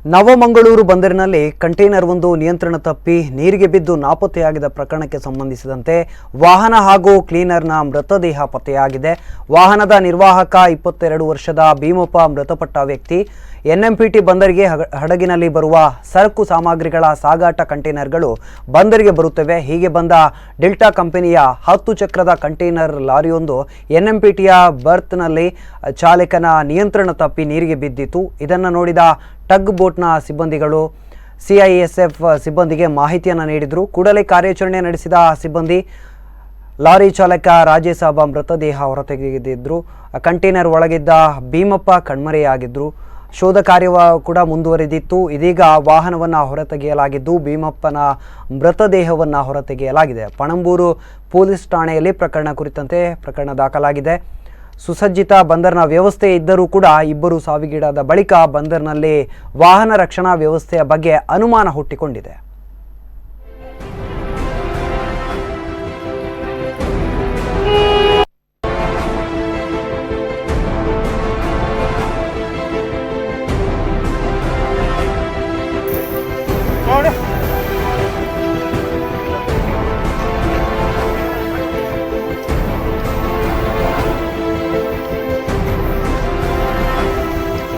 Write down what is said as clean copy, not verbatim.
ನವಮಂಗಳೂರು ಬಂದರಿನಲ್ಲಿ ಕಂಟೈನರ್ ಒಂದು ನಿಯಂತ್ರಣ ತಪ್ಪಿ ನೀರಿಗೆ ಬಿದ್ದು ನಾಪತ್ತೆಯಾಗಿದ್ದ ಪ್ರಕರಣಕ್ಕೆ ಸಂಬಂಧಿಸಿದಂತೆ ವಾಹನ ಹಾಗೂ ಕ್ಲೀನರ್ನ ಮೃತದೇಹ ಪತ್ತೆಯಾಗಿದೆ. ವಾಹನದ ನಿರ್ವಾಹಕ 22 ವರ್ಷದ ಭೀಮಪ್ಪ ಮೃತಪಟ್ಟ ವ್ಯಕ್ತಿ. ಎನ್ಎಂಪಿಟಿ ಬಂದರಿಗೆ ಹಡಗಿನಲ್ಲಿ ಬರುವ ಸರಕು ಸಾಮಗ್ರಿಗಳ ಸಾಗಾಟ ಕಂಟೈನರ್ಗಳು ಬಂದರಿಗೆ ಬರುತ್ತವೆ. ಹೀಗೆ ಬಂದ ಡೆಲ್ಟಾ ಕಂಪನಿಯ 10 ಚಕ್ರದ ಕಂಟೈನರ್ ಲಾರಿಯೊಂದು ಎನ್ಎಂಪಿಟಿಯ ಬರ್ತ್ನಲ್ಲಿ ಚಾಲಕನ ನಿಯಂತ್ರಣ ತಪ್ಪಿ ನೀರಿಗೆ ಬಿದ್ದಿತು. ಇದನ್ನು ನೋಡಿದ ಟಗ್ ಬೋಟ್ನ ಸಿಬ್ಬಂದಿಗಳು ಸಿಐಎಸ್ಎಫ್ ಸಿಬ್ಬಂದಿಗೆ ಮಾಹಿತಿಯನ್ನು ನೀಡಿದರು. ಕೂಡಲೇ ಕಾರ್ಯಾಚರಣೆ ನಡೆಸಿದ ಸಿಬ್ಬಂದಿ ಲಾರಿ ಚಾಲಕ ರಾಜೇಸಾಬ ಮೃತದೇಹ ಹೊರತೆಗೆದಿದ್ದರು. ಕಂಟೈನರ್ ಒಳಗಿದ್ದ ಭೀಮಪ್ಪ ಕಣ್ಮರೆಯಾಗಿದ್ದರು. ಶೋಧ ಕಾರ್ಯ ಕೂಡ ಮುಂದುವರೆದಿತ್ತು. ಇದೀಗ ವಾಹನವನ್ನು ಹೊರತೆಗೆಯಲಾಗಿದ್ದು ಭೀಮಪ್ಪನ ಮೃತದೇಹವನ್ನು ಹೊರತೆಗೆಯಲಾಗಿದೆ. ಪಣಂಬೂರು ಪೊಲೀಸ್ ಠಾಣೆಯಲ್ಲಿ ಪ್ರಕರಣ ದಾಖಲಾಗಿದೆ. ಸುಸಜ್ಜಿತ ಬಂದರ್ನ ವ್ಯವಸ್ಥೆ ಇದ್ದರೂ ಕೂಡ ಇಬ್ಬರು ಸಾವಿಗೀಡಾದ ಬಳಿಕ ಬಂದರ್ನಲ್ಲಿ ವಾಹನ ರಕ್ಷಣಾ ವ್ಯವಸ್ಥೆಯ ಬಗ್ಗೆ ಅನುಮಾನ ಹುಟ್ಟಿಕೊಂಡಿದೆ.